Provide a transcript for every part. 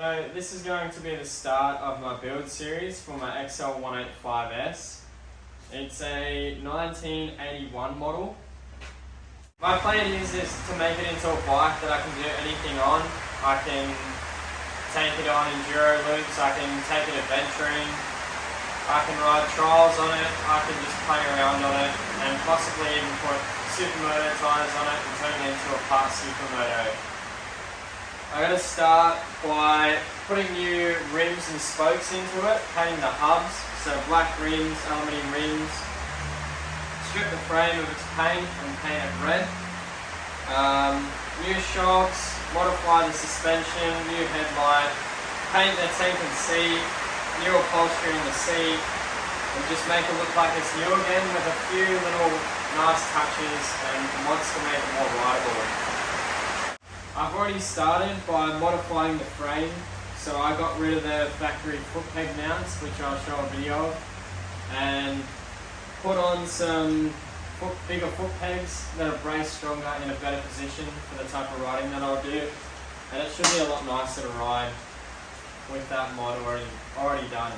So this is going to be the start of my build series for my XL185s. It's a 1981 model. My plan is to make it into a bike that I can do anything on. I can take it on enduro loops, I can take it adventuring, I can ride trials on it, I can just play around on it, and possibly even put supermoto tyres on it and turn it into a part supermoto. I'm going to start by putting new rims and spokes into it, painting the hubs, so black rims, aluminium rims, strip the frame of its paint and paint it red. New shocks, modify the suspension, new headlight, paint the tank and seat, new upholstery in the seat, and just make it look like it's new again with a few little nice touches and mods to make it more rideable. I've already started by modifying the frame, so I got rid of the factory foot peg mounts, which I'll show a video of, and put on some bigger foot pegs that are braced stronger in a better position for the type of riding that I'll do, and it should be a lot nicer to ride with that mod already done.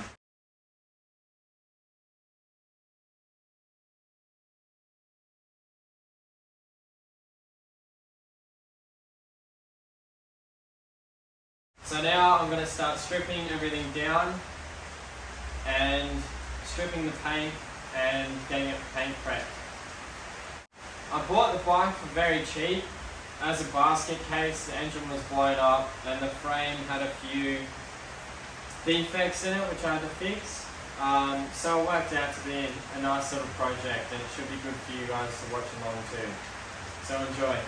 So now I'm going to start stripping everything down and stripping the paint and getting it paint prepped. I bought the bike for very cheap. As a basket case, the engine was blown up and the frame had a few defects in it which I had to fix. So it worked out to be a nice little project, and it should be good for you guys to watch along too. So enjoy.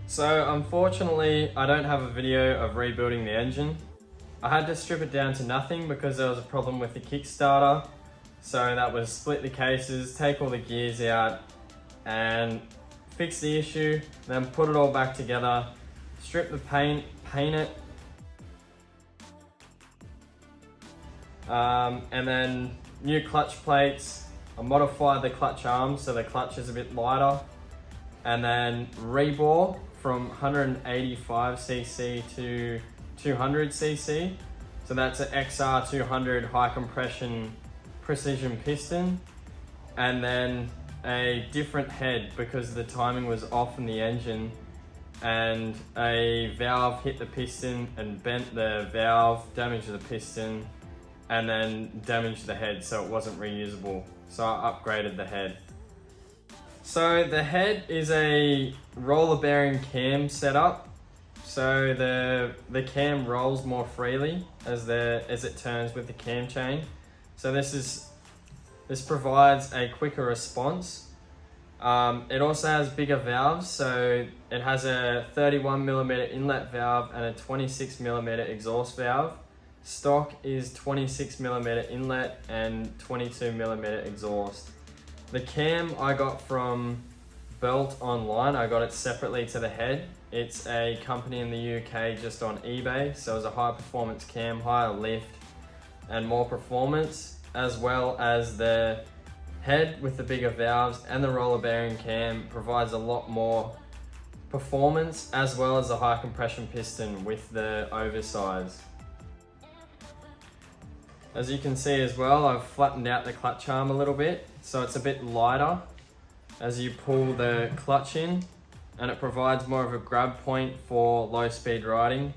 So unfortunately, I don't have a video of rebuilding the engine. I had to strip it down to nothing because there was a problem with the Kickstarter. So that was split the cases, take all the gears out and fix the issue, then put it all back together, strip the paint it, and then new clutch plates. I modified the clutch arms so the clutch is a bit lighter, and then rebore from 185cc to 200cc. So that's an XR200 high compression precision piston, and then a different head because the timing was off in the engine, and a valve hit the piston and bent the valve, damaged the piston, and then damaged the head, so it wasn't reusable. So I upgraded the head. So the head is a roller bearing cam setup. So the cam rolls more freely as it turns with the cam chain. So this is This provides a quicker response. It also has bigger valves, so it has a 31mm inlet valve and a 26mm exhaust valve. Stock is 26mm inlet and 22mm exhaust. The cam I got from Belt online. I got it separately to the head. It's a company in the UK just on eBay, so it's a high performance cam, higher lift and more performance, as well as the head with the bigger valves and the roller bearing cam provides a lot more performance, as well as the high compression piston with the oversize. As you can see as well, I've flattened out the clutch arm a little bit, so it's a bit lighter as you pull the clutch in, and it provides more of a grab point for low speed riding.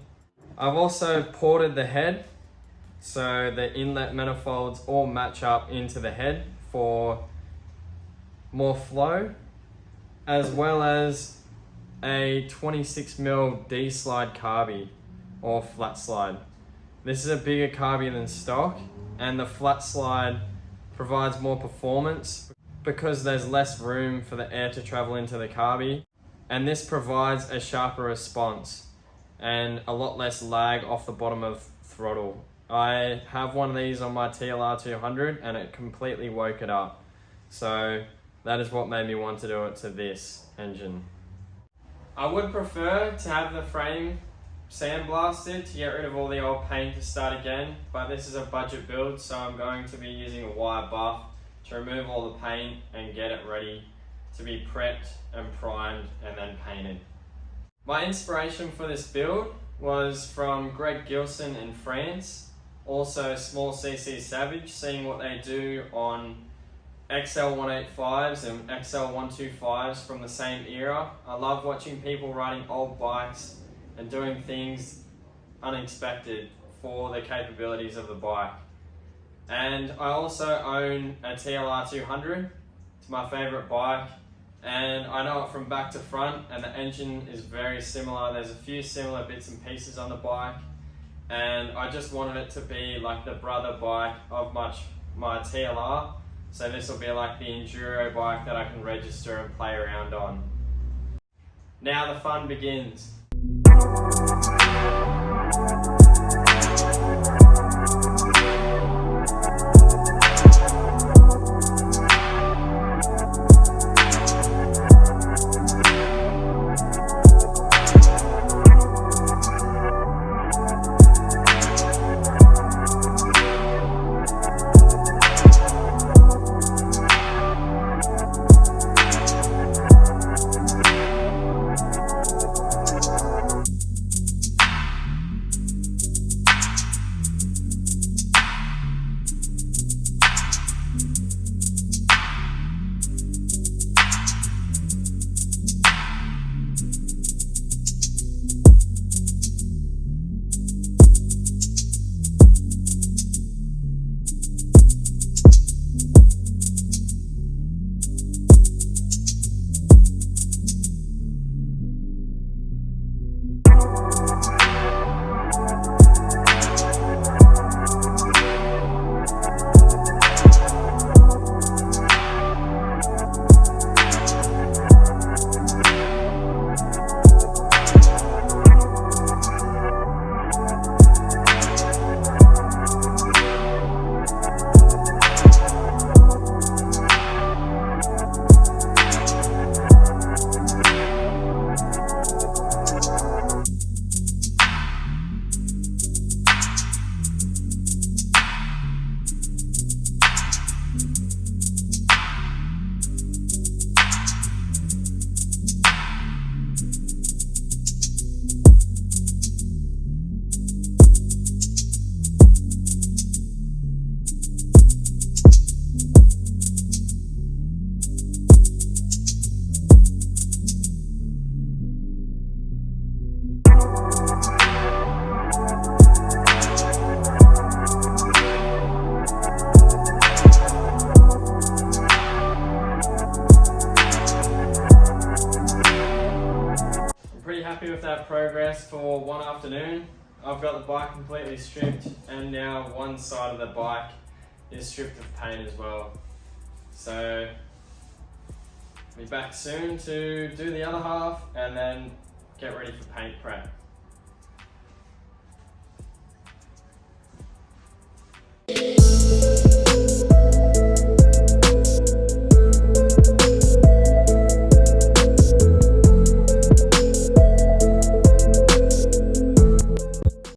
I've also ported the head, so the inlet manifolds all match up into the head for more flow, as well as a 26mm D-slide carby or flat slide. This is a bigger carby than stock, and the flat slide provides more performance because there's less room for the air to travel into the carby, and this provides a sharper response and a lot less lag off the bottom of throttle. I have one of these on my XL185s and it completely woke it up. So that is what made me want to do it to this engine. I would prefer to have the frame sandblasted to get rid of all the old paint to start again, but this is a budget build, so I'm going to be using a wire buff to remove all the paint and get it ready to be prepped and primed and then painted. My inspiration for this build was from Greg Gilson in France, also Small CC Savage, seeing what they do on XL185s and XL125s from the same era. I love watching people riding old bikes and doing things unexpected for the capabilities of the bike. And I also own a TLR200. It's my favorite bike, and I know it from back to front, and the engine is very similar. There's a few similar bits and pieces on the bike, and I just wanted it to be like the brother bike of my TLR. So this will be like the enduro bike that I can register and play around on. Now the fun begins. Happy with that progress for one afternoon. I've got the bike completely stripped, and now one side of the bike is stripped of paint as well. So be back soon to do the other half and then get ready for paint prep.